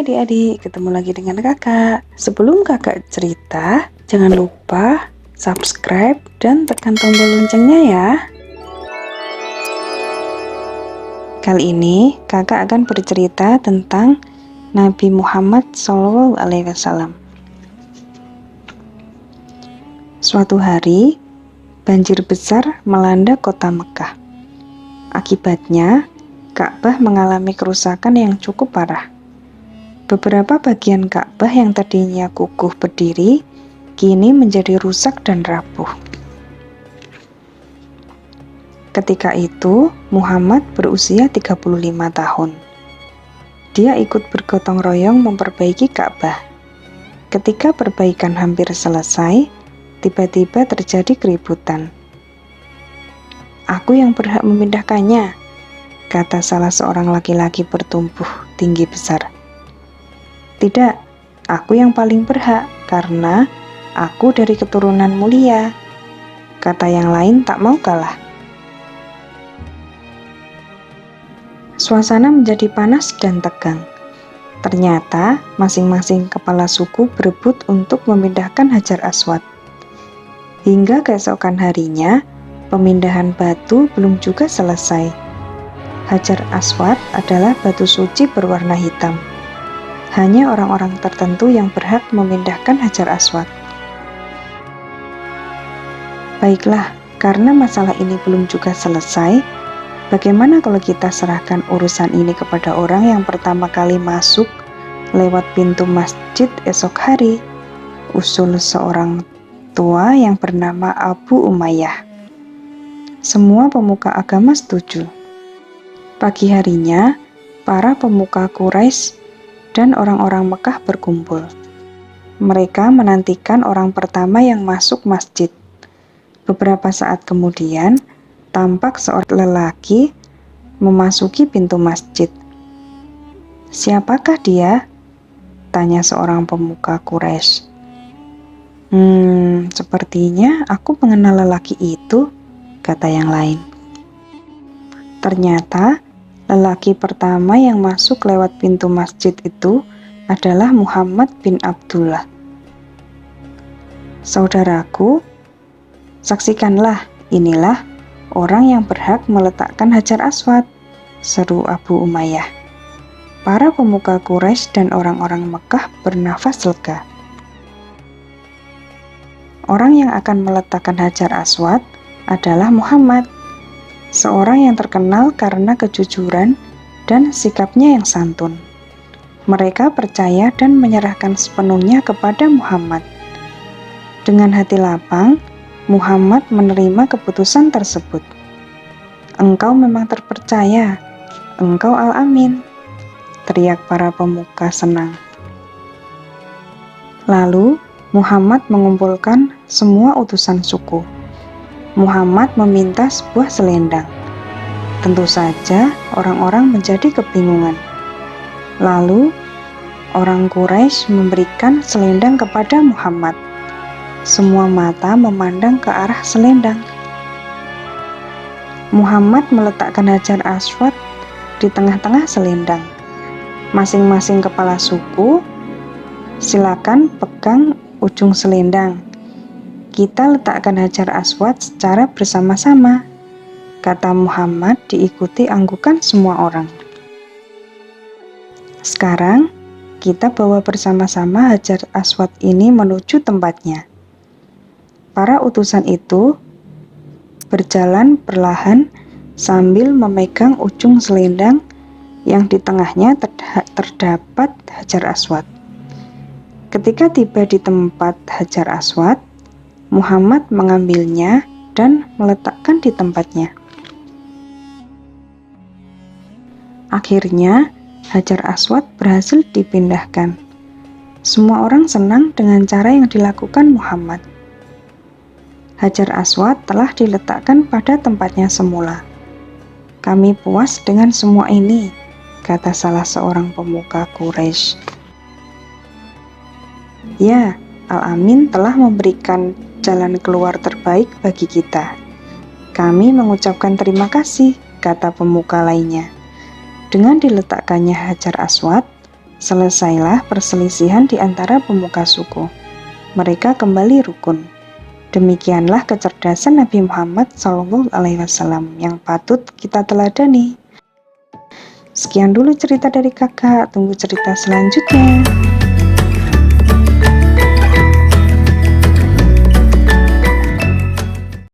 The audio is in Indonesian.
adik-adik, ketemu lagi dengan kakak. Sebelum kakak cerita, jangan lupa subscribe dan tekan tombol loncengnya ya. Kali ini kakak akan bercerita tentang Nabi Muhammad SAW. Suatu hari, banjir besar melanda kota Mekah. Akibatnya, Ka'bah mengalami kerusakan yang cukup parah. Beberapa bagian Ka'bah yang tadinya kukuh berdiri, kini menjadi rusak dan rapuh. Ketika itu, Muhammad berusia 35 tahun. Dia ikut bergotong royong memperbaiki Ka'bah. Ketika perbaikan hampir selesai, tiba-tiba terjadi keributan. "Aku yang berhak memindahkannya," kata salah seorang laki-laki bertubuh tinggi besar. "Tidak, aku yang paling berhak karena aku dari keturunan mulia," kata yang lain tak mau kalah. Suasana menjadi panas dan tegang. Ternyata masing-masing kepala suku berebut untuk memindahkan Hajar Aswad. Hingga keesokan harinya, pemindahan batu belum juga selesai. Hajar Aswad adalah batu suci berwarna hitam. Hanya orang-orang tertentu yang berhak memindahkan Hajar Aswad. Baiklah, karena masalah ini belum juga selesai, bagaimana kalau kita serahkan urusan ini kepada orang yang pertama kali masuk lewat pintu masjid esok hari? Usul seorang tua yang bernama Abu Umayyah. Semua pemuka agama setuju. Pagi harinya, para pemuka Quraisy dan orang-orang Mekah berkumpul. Mereka menantikan orang pertama yang masuk masjid. Beberapa saat kemudian, tampak seorang lelaki memasuki pintu masjid. "Siapakah dia?" tanya seorang pemuka Quraisy. Sepertinya aku mengenal lelaki itu," kata yang lain. Ternyata, lelaki pertama yang masuk lewat pintu masjid itu adalah Muhammad bin Abdullah. "Saudaraku, saksikanlah, inilah orang yang berhak meletakkan Hajar Aswad," seru Abu Umayyah. Para pemuka Quraisy dan orang-orang Mekah bernafas lega. Orang yang akan meletakkan Hajar Aswad adalah Muhammad, seorang yang terkenal karena kejujuran dan sikapnya yang santun. Mereka percaya dan menyerahkan sepenuhnya kepada Muhammad. Dengan hati lapang, Muhammad menerima keputusan tersebut. "Engkau memang terpercaya, engkau Al-Amin," teriak para pemuka senang. Lalu, Muhammad mengumpulkan semua utusan suku. Muhammad meminta sebuah selendang. Tentu saja orang-orang menjadi kebingungan. Lalu, orang Quraisy memberikan selendang kepada Muhammad. Semua mata memandang ke arah selendang. Muhammad meletakkan Hajar Aswad di tengah-tengah selendang. Masing-masing kepala suku, silakan pegang ujung selendang. "Kita letakkan Hajar Aswad secara bersama-sama," kata Muhammad diikuti anggukan semua orang. "Sekarang, kita bawa bersama-sama Hajar Aswad ini menuju tempatnya." Para utusan itu berjalan perlahan sambil memegang ujung selendang yang di tengahnya terdapat Hajar Aswad. Ketika tiba di tempat Hajar Aswad, Muhammad mengambilnya dan meletakkan di tempatnya. Akhirnya, Hajar Aswad berhasil dipindahkan. Semua orang senang dengan cara yang dilakukan Muhammad. Hajar Aswad telah diletakkan pada tempatnya semula. "Kami puas dengan semua ini," kata salah seorang pemuka Quraisy. "Ya, Al-Amin telah memberikan jalan keluar terbaik bagi kita. Kami mengucapkan terima kasih," kata pemuka lainnya. Dengan diletakkannya Hajar Aswad, Selesailah perselisihan di antara pemuka suku. Mereka kembali rukun. Demikianlah kecerdasan Nabi Muhammad SAW yang patut kita teladani. Sekian dulu cerita dari kakak, tunggu cerita selanjutnya.